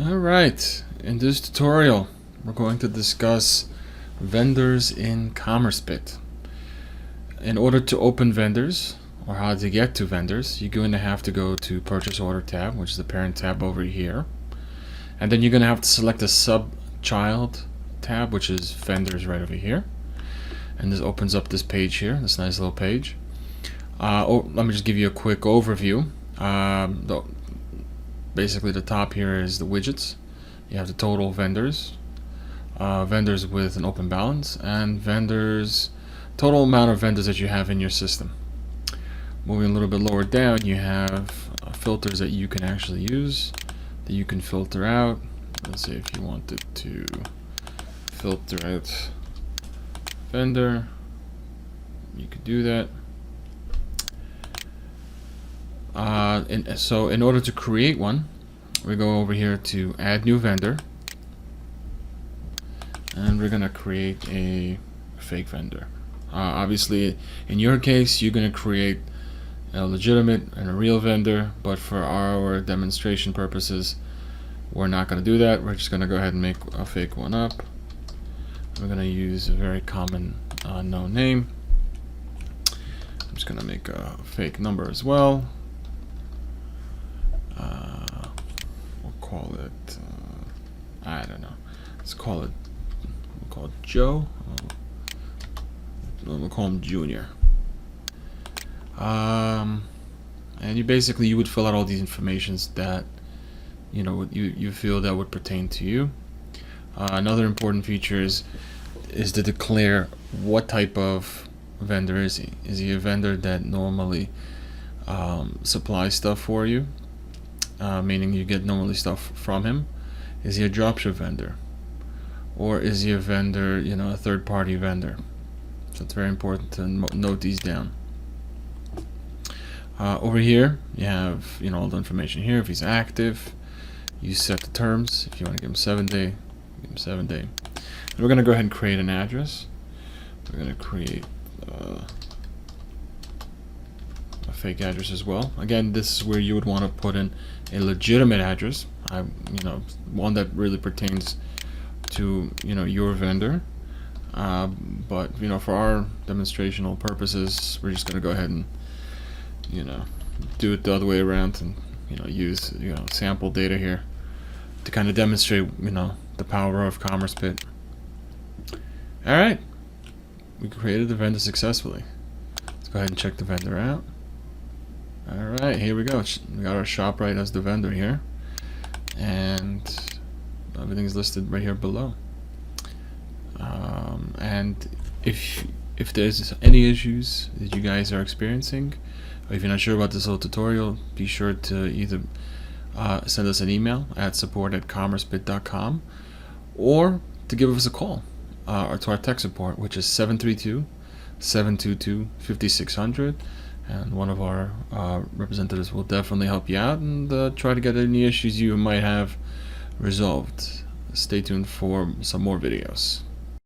Alright, in this tutorial we're going to discuss vendors in CommerceBit. In order to open vendors, or how to get to vendors, you're going to have to go to Purchase Order tab, which is the parent tab over here. And then you're going to have to select a sub-child tab, which is vendors right over here. And this opens up this page here, this nice little page. Let me just give you a quick overview. Basically the top here is the widgets. You have the total vendors, vendors with an open balance, and vendors, total amount of vendors that you have in your system. Moving a little bit lower down, you have filters that you can actually use, that you can filter out. Let's say if you wanted to filter out vendor, you could do that. So in order to create one, we go over here to add new vendor, and we're gonna create a fake vendor. Obviously in your case you're gonna create a legitimate and a real vendor, but for our demonstration purposes we're not gonna do that. We're just gonna go ahead and make a fake one up. We're gonna use a very common known name. I'm just gonna make a fake number as well. We'll call it I don't know, we'll call it Joe. We'll call him Junior. And you would fill out all these informations that you feel that would pertain to you. Another important feature is to declare what type of vendor is he. Is he a vendor that normally supplies stuff for you, meaning you get normally stuff from him? Is he a dropship vendor, or is he a vendor, a third-party vendor? So it's very important to note these down. Over here you have all the information here. If he's active, you set the terms. If you want to give him 7-day, give him 7-day. And we're going to go ahead and create an address. We're going to create a fake address as well. Again, this is where you would want to put in a legitimate address, one that really pertains to your vendor. But for our demonstrational purposes, we're just going to go ahead and do it the other way around, and use sample data here to kind of demonstrate the power of CommerceBit. All right, we created the vendor successfully. Let's go ahead and check the vendor out. All right, here we go. We got our ShopRite as the vendor here, and everything's listed right here below. And if there's any issues that you guys are experiencing, or if you're not sure about this whole tutorial, be sure to either send us an email at support@commercebit.com, or to give us a call or to our tech support, which is 732-722-5600, and one of our representatives will definitely help you out and try to get any issues you might have resolved. Stay tuned for some more videos.